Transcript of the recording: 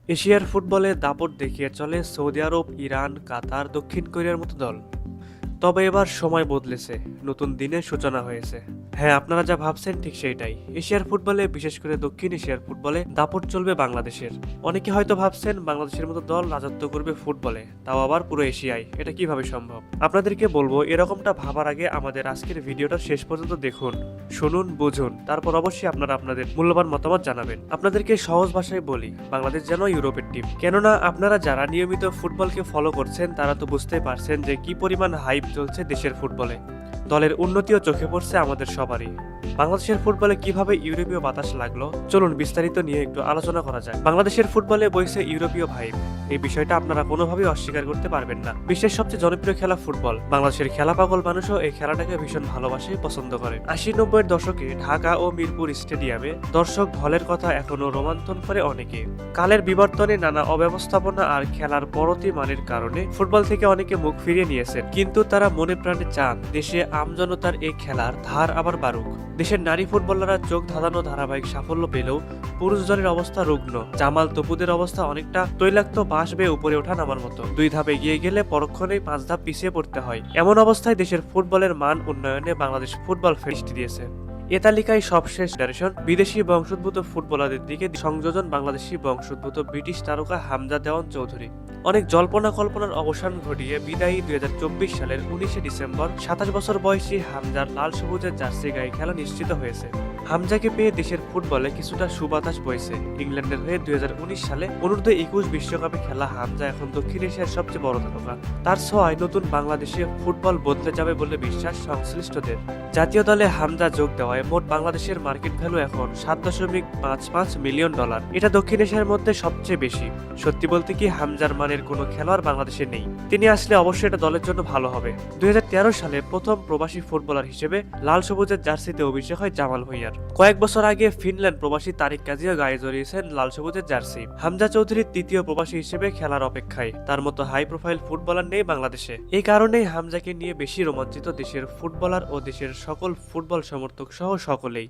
এশিয়ার ফুটবলে দাপট দেখিয়ে চলে সৌদি আরব, ইরান, কাতার, দক্ষিণ কোরিয়ার মতো দল। তবে এবার সময় বদলেছে, নতুন দিনের সূচনা হয়েছে। হ্যাঁ, আপনারা যা ভাবছেন ঠিক সেইটাই। এশিয়ার ফুটবলে, বিশেষ করে দক্ষিণ এশিয়ার ফুটবলে দাপট চলবে বাংলাদেশের। অনেকে হয়তো ভাবছেন বাংলাদেশের মতো দল রাজত্ব করবে ফুটবলে, তাও আবার পুরো এশিয়ায়। এটা কিভাবে সম্ভব? আপনাদেরকে বলবো, এরকমটা ভাবার আগে আমাদের আজকের ভিডিওটা শেষ পর্যন্ত দেখুন, শুনুন, বুঝুন, তারপর অবশ্যই আপনারা আপনাদের মূল্যবান মতামত জানাবেন। আপনাদেরকে সহজ ভাষায় বলি, বাংলাদেশ যেন ইউরোপের টিম। কেননা আপনারা যারা নিয়মিত ফুটবলকে ফলো করছেন তারা তো বুঝতেই পারছেন যে কি পরিমাণ হাইপ চলছে দেশের ফুটবলে। দলের উন্নতিও চোখে পড়ছে আমাদের সবারই। বাংলাদেশের ফুটবলে কিভাবে ইউরোপীয় বাতাস লাগলো, চলুন বিস্তারিত নিয়ে একটু আলোচনা করা যাক। বাংলাদেশের ফুটবলে বইছে ইউরোপীয় ভাইব। এই বিষয়টা আপনারা কোনোভাবেই অস্বীকার করতে পারবেন না। বিশ্বের সবচেয়ে জনপ্রিয় খেলা ফুটবল। বাংলাদেশের খেলা পাগল মানুষও এই খেলাটাকে ভীষণ ভালোবাসে, পছন্দ করে। 80-90-এর দশকে ঢাকা ও মিরপুর স্টেডিয়ামে দর্শক ঢলের কথা এখনো রোমাঞ্চন করে অনেকে। কালের বিবর্তনে, নানা অব্যবস্থাপনা আর খেলার পরতি মানের কারণে ফুটবল থেকে অনেকে মুখ ফিরিয়ে নিয়েছেন, কিন্তু তারা মনে প্রাণে চান দেশে আমজনতার এই খেলার ধার আবার বাড়ুক। দেশের নারী ফুটবলাররা চোখ ধাঁধানো ধারাবাহিক সাফল্য পেলেও পুরুষ দলের অবস্থা রুগ্ন। জামাল তপুদের অবস্থা অনেকটা তৈলাক্ত বাঁশ বেয়ে উপরে ওঠা নামার মতো। 2 ধাপ এগিয়ে গেলে পরক্ষণেই 5 ধাপ পিছিয়ে পড়তে হয়। এমন অবস্থায় দেশের ফুটবলের মান উন্নয়নে বাংলাদেশ ফুটবল ফেরিস্টি দিয়েছে। এ তালিকায় সবশেষ জেনারেশন বিদেশি বংশোদ্ভূত ফুটবলারদের দিকে সংযোজন বাংলাদেশি বংশোদ্ভূত ব্রিটিশ তারকা হামজা দেওয়ান চৌধুরী। অনেক জল্পনা কল্পনার অবসান ঘটিয়ে বিদায়ী 2024 সালের 19 ডিসেম্বর 27 বছর বয়সী হামজার লাল সবুজের জার্সি গায়ে খেলা নিশ্চিত হয়েছে। হামজাকে পেয়ে দেশের ফুটবলে কিছুটা সুবাতাস বইছে। ইংল্যান্ডের হয়ে 2019 সালে অনূর্ধ্ব-21 বিশ্বকাপে খেলা হামজা এখন দক্ষিণ এশিয়ার সবচেয়ে বড় তারকা। তার ছোঁয়ায় নতুন বাংলাদেশে ফুটবল বদলে যাবে বলে বিশ্বাস সংশ্লিষ্টদের। জাতীয় দলে হামজা যোগ দেওয়ায় মোট বাংলাদেশের মার্কেট ভ্যালু এখন $7.55 মিলিয়ন। এটা দক্ষিণ এশিয়ার মধ্যে সবচেয়ে বেশি। সত্যি বলতে কি, হামজার মানের কোনো খেলোয়াড় বাংলাদেশে নেই। তিনি আসলে অবশ্যই এটা দলের জন্য ভালো হবে। 2013 সালে প্রথম প্রবাসী ফুটবলার হিসেবে লাল সবুজের জার্সিতে অভিষেক হয় জামাল ভুঁইয়ার। কয়েক বছর আগে ফিনল্যান্ড প্রবাসী তারিক কাজিয়া গায়ে জড়িয়েছেন লাল সবুজের জার্সি। হামজা চৌধুরী তৃতীয় প্রবাসী হিসেবে খেলার অপেক্ষায়। তার মতো হাই প্রোফাইল ফুটবলার নেই বাংলাদেশে। এই কারণেই হামজাকে নিয়ে বেশি রোমাঞ্চিত দেশের ফুটবলার ও দেশের সকল ফুটবল সমর্থক সহ সকলেই।